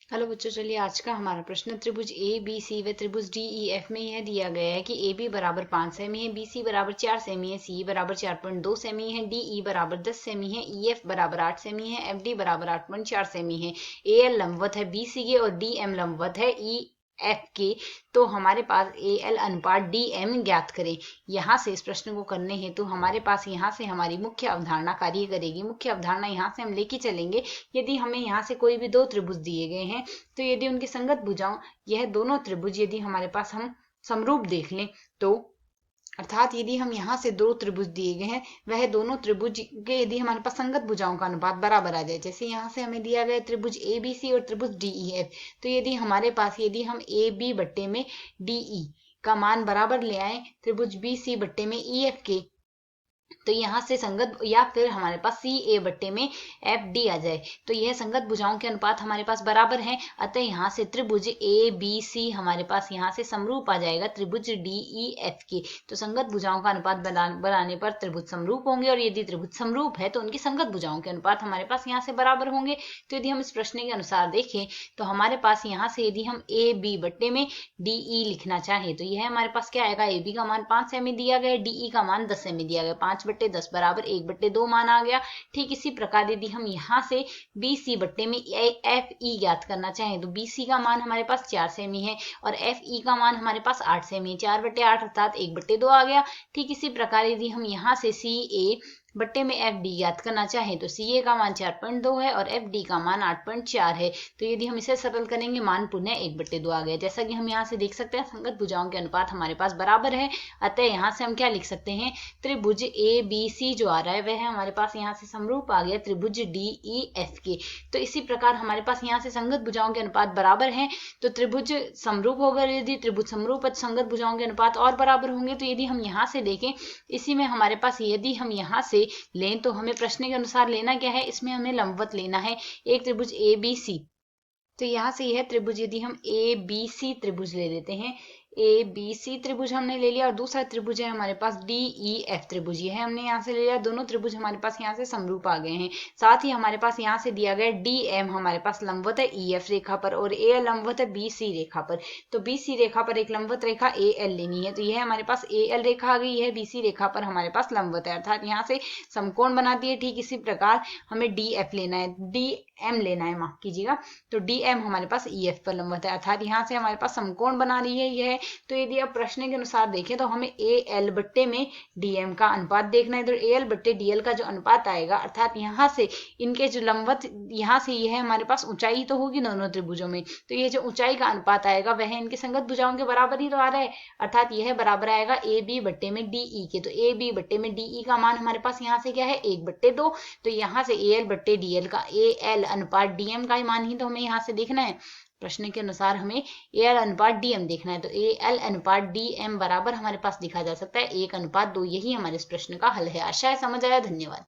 Hello बच्चों, चलिए आज का हमारा प्रश्न त्रिभुज ए बी सी व त्रिभुज डी ई एफ में यह दिया गया है कि ए बी बराबर 5 सेमी है, बी सी बराबर 4 सेमी है, सी बराबर 4.2 सेमी है, डी ई बराबर 10 सेमी है, ई एफ बराबर 8 सेमी है, एफ डी बराबर 8.4 सेमी है। ए एल लंबवत है बी सी के और डी एम लंबवत है ई एफ के। तो हमारे पास ए एल अनुपात डी एम ज्ञात करें। यहाँ से इस प्रश्न को करने हेतु हमारे पास यहाँ से हमारी मुख्य अवधारणा कार्य करेगी। मुख्य अवधारणा यहाँ से हम लेके चलेंगे। यदि हमें यहाँ से कोई भी दो त्रिभुज दिए गए हैं तो यदि उनकी संगत भुजाओं यह दोनों त्रिभुज यदि हमारे पास हम समरूप देख लें तो अर्थात यदि हम यहाँ से दो त्रिभुज दिए गए हैं वह दोनों त्रिभुज के यदि हमारे पास संगत भुजाओं का अनुपात बराबर आ जाए, जैसे यहाँ से हमें दिया गया त्रिभुज ए बी सी और त्रिभुज डी ई एफ, तो यदि हमारे पास यदि हम ए बी बट्टे में डी ई का मान बराबर ले आए त्रिभुज बी सी बट्टे में ई एफ के, तो यहाँ से संगत या फिर हमारे पास सी ए बट्टे में एफ डी आ जाए तो यह संगत भुजाओं के अनुपात हमारे पास बराबर है। अतः यहाँ से त्रिभुज ए बी सी हमारे पास यहाँ से समरूप आ जाएगा त्रिभुज डी ई एफ के। तो संगत भुजाओं का अनुपात बनाने पर त्रिभुज समरूप होंगे और यदि त्रिभुज समरूप है तो उनकी संगत भुजाओं के अनुपात हमारे पास यहाँ से बराबर होंगे। तो यदि हम इस प्रश्न के अनुसार देखें तो हमारे पास यहाँ से यदि हम ए बी बट्टे में डी ई लिखना चाहें तो यह हमारे पास क्या आएगा, ए बी का मान 5 सेमी दिया गया, डी ई का मान 10 सेमी दिया गया, 5/10 बराबर 1/2 मान आ गया। ठीक इसी प्रकार यदि हम यहाँ से बी सी बट्टे में एफ ई ज्ञात करना चाहें तो बी सी का मान हमारे पास 4 सेमी है और एफ ई का मान हमारे पास 8 सेमी है, 4/8 अर्थात 1/2 आ गया। ठीक इसी प्रकार यदि हम यहाँ से सी ए बट्टे में एफ डी ज्ञात करना चाहें तो सी ए का मान 4.2 है और एफ डी का मान 8.4 है। तो यदि हम इसे सरल करेंगे मान पुनः 1/2 आ गया। जैसा कि हम यहाँ से देख सकते हैं संगत भुजाओं के अनुपात हमारे पास बराबर है। अतः यहाँ से हम क्या लिख सकते हैं, त्रिभुज ए बी सी जो आ रहा है वह हमारे पास यहाँ से समरूप आ गया त्रिभुज डी ई एफ के। तो इसी प्रकार हमारे पास यहाँ से संगत भुजाओं के अनुपात बराबर है तो त्रिभुज समरूप होगा। यदि त्रिभुज समरूप है संगत भुजाओं के अनुपात और बराबर होंगे। तो यदि हम यहाँ से देखें इसी में हमारे पास यदि हम यहाँ से लें तो हमें प्रश्न के अनुसार लेना क्या है, इसमें हमें लंबवत लेना है एक त्रिभुज ए बी सी। तो यहाँ से यह त्रिभुज यदि हम ए बी सी त्रिभुज ले लेते हैं, ए बी सी त्रिभुज हमने ले लिया और दूसरा त्रिभुज है हमारे पास डी ई एफ त्रिभुज, ये है हमने यहाँ से ले लिया। दोनों त्रिभुज हमारे पास यहाँ से समरूप आ गए हैं। साथ ही हमारे पास यहाँ से दिया गया डी एम हमारे पास लंबवत है ई एफ रेखा पर और ए लंबवत है बी सी रेखा पर। तो बी सी रेखा पर एक लंबवत रेखा ए एल लेनी है, तो यह हमारे पास ए एल रेखा आ गई, यह बी सी रेखा पर हमारे पास लंबवत है अर्थात यहाँ से समकोण बनाती है। ठीक इसी प्रकार हमें डी एफ लेना है, डी एम लेना है, माफ कीजिएगा। तो डी एम हमारे पास ई एफ पर लंबवत है अर्थात यहाँ से हमारे पास समकोण बना रही है यह। तो यदि आप प्रश्न के अनुसार देखें तो हमें ए एल बट्टे में डीएम का अनुपात देखना है। तो ए एल बट्टे डीएल का जो अनुपात आएगा अर्थात यहाँ से इनके जो लंबवत यहाँ से यह हमारे पास ऊंचाई तो होगी दोनों त्रिभुजों में, तो ये जो ऊंचाई का अनुपात आएगा वह इनके संगत भुजाओं के बराबर ही तो आ रहा है अर्थात यह बराबर आएगा ए बी बट्टे में डी ई के। तो ए बी बट्टे में डी ई का मान हमारे पास यहाँ से क्या है 1/2। तो यहाँ से ए एल बट्टे डीएल का ए एल अनुपात डीएम का मान ही तो हमें यहाँ से देखना है। प्रश्न के अनुसार हमें ए एल अनुपात डी एम देखना है। तो ए एल अनुपात डी एम बराबर हमारे पास लिखा जा सकता है 1/2। यही हमारे इस प्रश्न का हल है। आशा है समझ आया। धन्यवाद।